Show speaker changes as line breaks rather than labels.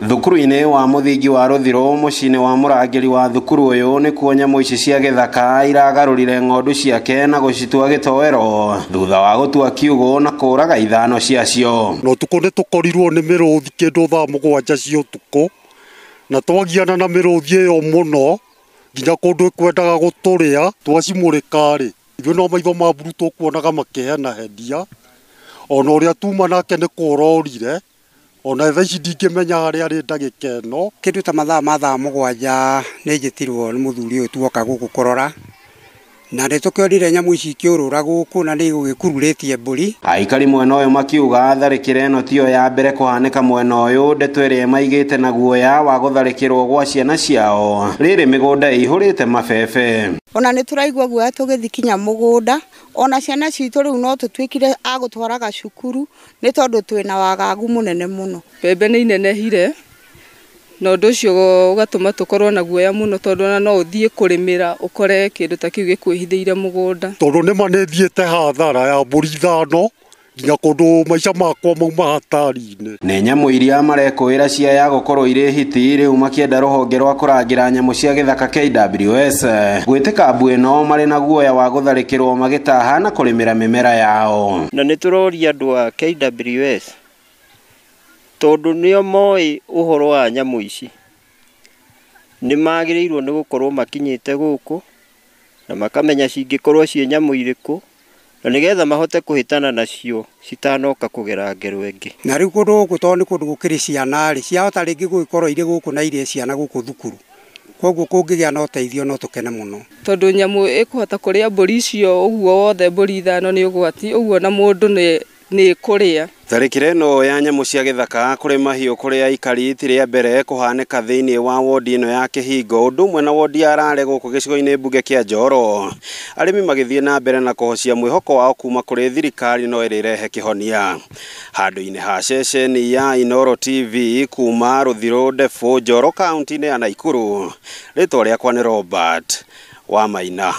Thukuru-inĩ wa muthingi wa Ruthiro muciĩ-inĩ wa murangĩri wa thukuru uyu nĩ kuo nyamũ ici cia gĩthaka iragarũrire ng'ondu ciake na gũcitua gĩtowero thutha wa gũtua kiugũ na kũraga ithano ciacio.
No tuko nĩ tũkorirwo nĩ mĩrũthi kĩndũ thaa mũgwanja cia ũtukũ na twagiana na mĩrũthi ĩyo mũno nginya kũndũ ĩkwendaga gũtũrĩa twacimũrĩka-rĩ ithuĩ no maitho ma mburu tũkuonaga makĩhenahendia ona ũrĩa tuma nake nĩ kũrorire ona thaa ici ndingĩmenya harĩa arĩ ndagĩka ĩno.
Kĩndũ ta mathaa mũgwanja nĩ njĩtirwo nĩ mũthuri ũyũ tuoka gũkũ kũrora na nĩ tũkĩonire nyamũ ici ikĩũrũra gũkũ na nĩ igũgĩkururĩtie mbũri.
Aikari mwena ũyũ makiuga tharĩkĩra ĩno tiyo ya mbere kũhanĩka mwena ũyũ, ndeto ĩrĩa maigĩte na guoya wa gũtharĩkĩrwo gwa ciana ciao rĩrĩ mĩgũnda ĩihũrĩte mabebe.
Ona nĩ tũraigua guoya tũgĩthi kinya mũgũnda, ona ciana citũ rĩu no tũtuĩkire agũtwaraga cukuru nĩ tondũ twĩna wagagu mũnene mũno.
Mbembe nĩ inenehire na ũndũ ũcio ũgatũma tũkorwo na guoya mũno tondũ ona no ũthiĩ kũrĩmĩra ũkore kĩndũ ta kĩu gĩkwĩhithĩire mũgũnda.
Tondũ nĩma nĩ thiĩte hathara ya mbũri ithano nginya kũndũ maica makwa mauma hatari-inĩ.
Nĩ nyamũ iria marekũĩra ciaya gũkorwo irĩ hiti rĩu makĩenda rũhonge rwa kũrangĩra nyamũ cia gĩthaka KWS gwĩtĩka mbu ĩno marĩ na guoya wa gũtharĩkĩrwo magĩtaha na kũrĩmĩra mĩmera yao.
Na nĩ tũroria andũ a KWS tondũ nĩo moĩ ũhoro wa nyamũ ici nĩ magĩrĩirwo nĩ gũkorwo makinyĩte gũkũ na makamenya cingĩkorwo ciĩ nyamũ irĩkũ na nĩgetha mahote kũhĩtana nacio citanoka kũgera ngero ĩngĩ.
Na rĩu kũndũ gũkũ tondũ nĩ kũndũ gũkĩrĩ ciana-rĩ ciahota rĩngĩ gũgĩkorwo irĩ gũkũ na irĩ ciana gũkũ thukuru, koguo kũngĩgĩa na ũteithio no tũkene mũno.
Tondũ nyamũ ĩkũhota kũrĩa mbũri icio ũguo wothe mbũri ithano nĩ ũgwati, ũguo na mũndũ nĩ kũrĩa.
Tharĩkĩra ĩno ya nyamũ cia gĩthaka kũrĩ mahiũ kũrĩ aikari ti rĩa mbere kũhanĩka thĩinĩ wa wodi ĩno ya Kĩhingo, ũndũ ũmwe na wodi ya Rare gũkũ gĩcigo-inĩ mbunge kĩa Njoro. Arĩmi magĩthiĩ na mbere na kũhocia mwĩhoko wao kuma kũrĩ thirikari no ĩrĩrehe kĩhonia. Handũ-inĩ ha ceceni ya Inooro TV kuma Ruthiro Ndebũ, Njoro kaunti-inĩ ya Naikuru, rĩtwa rĩakwa nĩ Robert Wamaina.